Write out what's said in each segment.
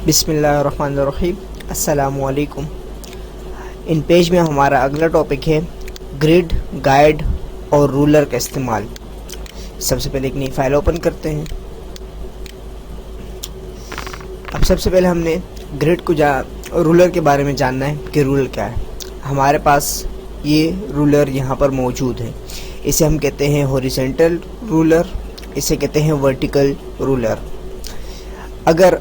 बिस्मिल्लाहिर्रहमानिर्रहीम। अस्सलामुअलैकुम। इन पेज में हमारा अगला टॉपिक है ग्रिड, गाइड और रूलर का इस्तेमाल। सबसे पहले एक नई फाइल ओपन करते हैं। अब सबसे पहले हमने ग्रिड को रूलर के बारे में जानना है कि रूलर क्या है। हमारे पास ये रूलर यहाँ पर मौजूद है। इसे हम कहते हैं हॉरिजॉन्टल रूलर, इसे कहते हैं वर्टिकल रूलर। अगर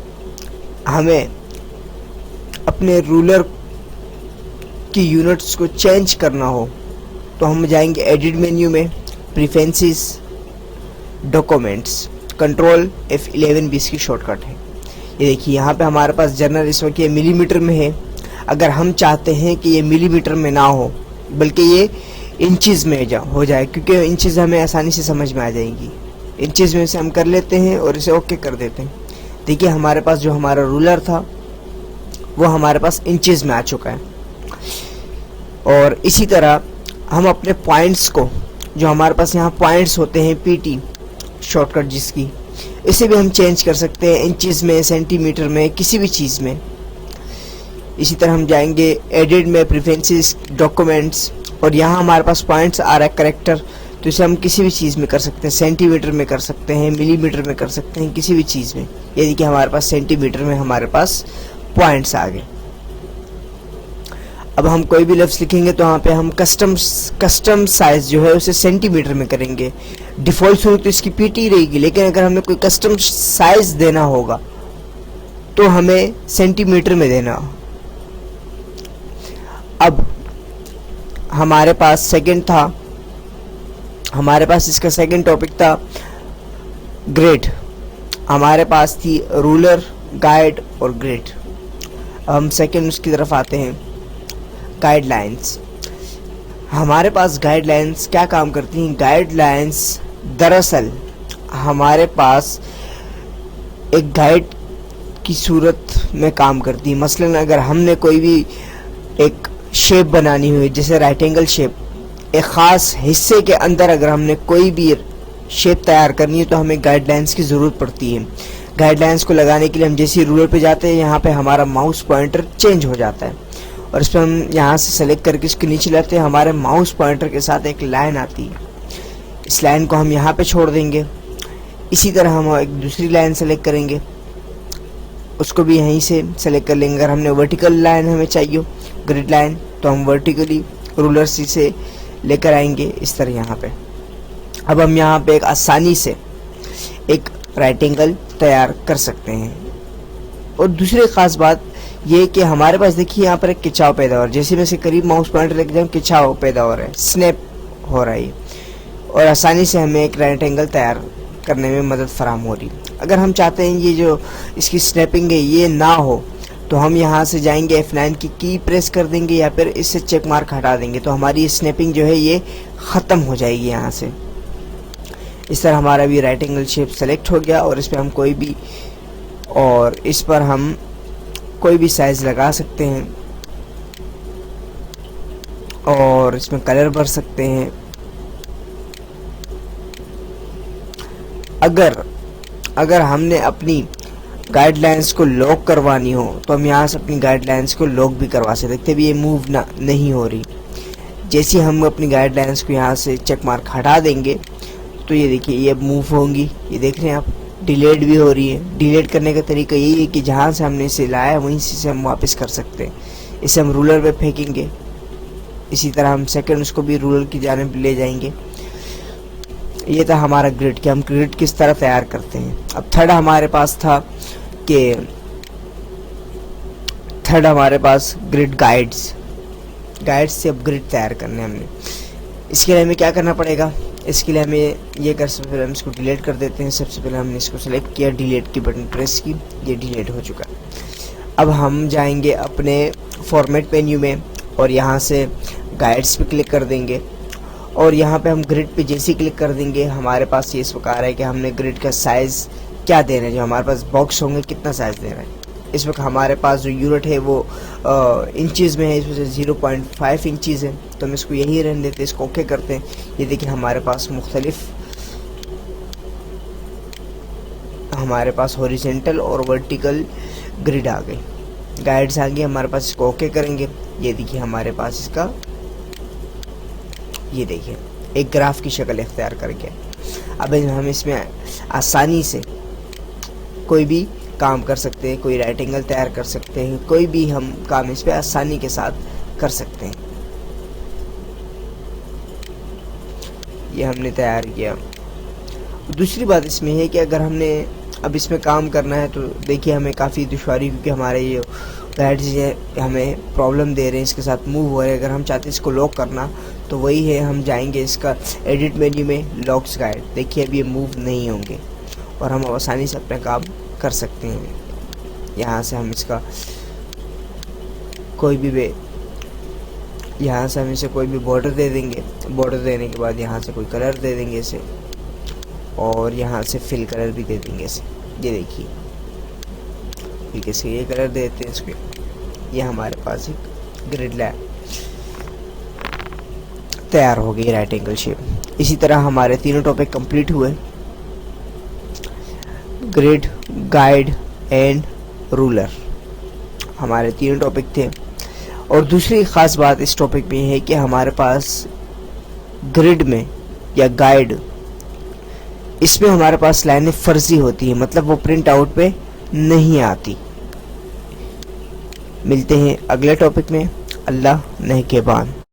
हमें अपने रूलर की यूनिट्स को चेंज करना हो तो हम जाएंगे एडिट मेन्यू में, प्रेफरेंसेस, डॉक्यूमेंट्स, कंट्रोल F11 भी इसकी शॉर्टकट है। ये देखिए यहाँ पे हमारे पास जर्नल इस वक्त ये मिलीमीटर में है। अगर हम चाहते हैं कि ये मिलीमीटर में ना हो बल्कि ये इंचेस में हो जाए, क्योंकि इंचेस हमें आसानी से समझ में आ जाएंगी, इंचेस में से हम कर लेते हैं और इसे ओके कर देते हैं। देखिए हमारे पास जो हमारा रूलर था वो हमारे पास इंचेस में आ चुका है। और इसी तरह हम अपने पॉइंट्स को, जो हमारे पास यहाँ पॉइंट्स होते हैं PT शॉर्टकट जिसकी, इसे भी हम चेंज कर सकते हैं इंचेस में, सेंटीमीटर में, किसी भी चीज़ में। इसी तरह हम जाएंगे एडिट में, प्रेफरेंसेस, डॉक्यूमेंट्स, और यहाँ हमारे पास पॉइंट्स आ रहा है करेक्टर, तो इसे हम किसी भी चीज़ में कर सकते हैं, सेंटीमीटर में कर सकते हैं, मिलीमीटर में कर सकते हैं, किसी भी चीज़ में। ये देखिए हमारे पास सेंटीमीटर में हमारे पास पॉइंट्स आ गए। अब हम कोई भी लफ्ज़ लिखेंगे तो यहाँ पे हम कस्टम साइज जो है उसे सेंटीमीटर में करेंगे। डिफ़ॉल्ट सूरत तो इसकी PT रहेगी, लेकिन अगर हमें कोई कस्टम साइज देना होगा तो हमें सेंटीमीटर में देना। अब हमारे पास हमारे पास इसका सेकंड टॉपिक था ग्रिड। हमारे पास थी रूलर, गाइड और ग्रिड। अब हम सेकंड उसकी तरफ आते हैं, गाइडलाइंस। हमारे पास गाइडलाइंस क्या काम करती हैं? गाइडलाइंस दरअसल हमारे पास एक गाइड की सूरत में काम करती है। मसलन अगर हमने कोई भी एक शेप बनानी हुई, जैसे राइट एंगल शेप, एक ख़ास हिस्से के अंदर अगर हमने कोई भी शेप तैयार करनी है तो हमें गाइडलाइंस की ज़रूरत पड़ती है। गाइडलाइंस को लगाने के लिए हम जैसे रूलर पे जाते हैं, यहाँ पे हमारा माउस पॉइंटर चेंज हो जाता है और इस पर हम यहाँ से सेलेक्ट करके इसके नीचे लाते हैं। हमारे माउस पॉइंटर के साथ एक लाइन आती है, इस लाइन को हम यहाँ पे छोड़ देंगे। इसी तरह हम एक दूसरी लाइन सेलेक्ट करेंगे, उसको भी यहीं से सेलेक्ट कर लेंगे। अगर हमने वर्टिकल लाइन हमें चाहिए, ग्रिड लाइन, तो हम वर्टिकली रूलर से लेकर आएंगे इस तरह यहाँ पे। अब हम यहाँ पे एक आसानी से एक राइट एंगल तैयार कर सकते हैं। और दूसरी ख़ास बात ये कि हमारे पास देखिए यहाँ पर एक खिंचाव पैदा हो रहा है। जैसे मैं से करीब माउस पॉइंटर लेके जाऊँ, खिंचाव पैदा हो रहा है, स्नैप हो रहा है, और आसानी से हमें एक राइट एंगल तैयार करने में मदद फराहम हो रही। अगर हम चाहते हैं ये जो इसकी स्नैपिंग है ये ना हो तो हम यहाँ से जाएंगे, F9 की प्रेस कर देंगे या फिर इससे चेक मार्क हटा देंगे, तो हमारी स्नैपिंग जो है ये ख़त्म हो जाएगी यहाँ से। इस तरह हमारा भी राइट एंगल शेप सेलेक्ट हो गया और इस पर हम कोई भी साइज़ लगा सकते हैं और इसमें कलर भर सकते हैं। अगर हमने अपनी गाइडलाइंस को लॉक करवानी हो तो हम यहाँ से अपनी गाइडलाइंस को लॉक भी करवा सकते। देखते भी ये मूव नहीं हो रही। जैसे ही हम अपनी गाइडलाइंस को यहाँ से चेक मार्क हटा देंगे तो ये देखिए ये मूव होंगी। ये देख रहे हैं आप, डिलीट भी हो रही है। डिलीट करने का तरीका यही है कि जहाँ से हमने इसे लाया वहीं से हम वापस कर सकते हैं। इसे हम रूलर पे फेंकेंगे। इसी तरह हम सेकंड उसको भी रूलर की जानिब ले जाएंगे। ये था हमारा ग्रिड कि हम ग्रिड किस तरह तैयार करते हैं। अब थर्ड हमारे पास ग्रिड गाइड्स से अब ग्रिड तैयार करने हमने। इसके लिए हमें क्या करना पड़ेगा? इसके लिए हमें ये सबसे पहले हम इसको डिलीट कर देते हैं। सबसे पहले हमने इसको सेलेक्ट किया, डिलीट की बटन प्रेस की, ये डिलीट हो चुका। अब हम जाएंगे अपने फॉर्मेट मेन्यू में और यहाँ से गाइड्स पे क्लिक कर देंगे और यहाँ पे हम ग्रिड पे जैसे क्लिक कर देंगे हमारे पास ये इस वक्त आ रहा है कि हमने ग्रिड का साइज़ क्या देना है। जो हमारे पास बॉक्स होंगे कितना साइज़ देना है। इस वक्त हमारे पास जो यूनिट है वो इंचेस में है, इसमें से 0.5 इंचेस है, तो हम इसको यही रहने देते हैं, इसको ओके करते हैं। ये देखिए हमारे पास मुख्तलिफ हॉरिजेंटल और वर्टिकल ग्रिड आ गई, गाइड्स आ गई, हमारे पास इसको ओके करेंगे। ये देखिए हमारे पास इसका, ये देखिए एक ग्राफ की शक्ल इख्तियार कर गया। अब हम इसमें आसानी से कोई भी काम कर सकते हैं, कोई राइट एंगल तैयार कर सकते हैं, कोई भी हम काम इस पे आसानी के साथ कर सकते हैं। ये हमने तैयार किया। दूसरी बात इसमें है कि अगर हमने अब इसमें काम करना है तो देखिए हमें काफ़ी दुश्वारी, क्योंकि हमारे ये गाइड्स हमें प्रॉब्लम दे रहे हैं, इसके साथ मूव हो रहे हैं। अगर हम चाहते हैं इसको लॉक करना तो वही है, हम जाएंगे इसका एडिट मेन्यू में, लॉक्स गाइड, देखिए अब ये मूव नहीं होंगे और हम आसानी से अपना काम कर सकते हैं। यहाँ से हम इसका कोई भी यहाँ से हम इसे कोई भी बॉर्डर दे देंगे। बॉर्डर देने के बाद यहाँ से कोई कलर दे देंगे इसे, और यहाँ से फिल कलर भी दे देंगे इसे। ये देखिए ठीक है, इसे ये कलर देते हैं इसके। ये हमारे पास एक ग्रिड लाइन तैयार हो गई, राइट एंगल शेप। इसी तरह हमारे तीनों टॉपिक कंप्लीट हुए, ग्रिड, गाइड एंड रूलर, हमारे तीनों टॉपिक थे। और दूसरी ख़ास बात इस टॉपिक में है कि हमारे पास ग्रिड में या गाइड, इसमें हमारे पास लाइनें फर्जी होती हैं, मतलब वो प्रिंट आउट पे नहीं आती। मिलते हैं अगले टॉपिक में। अल्लाह नेहगेबान।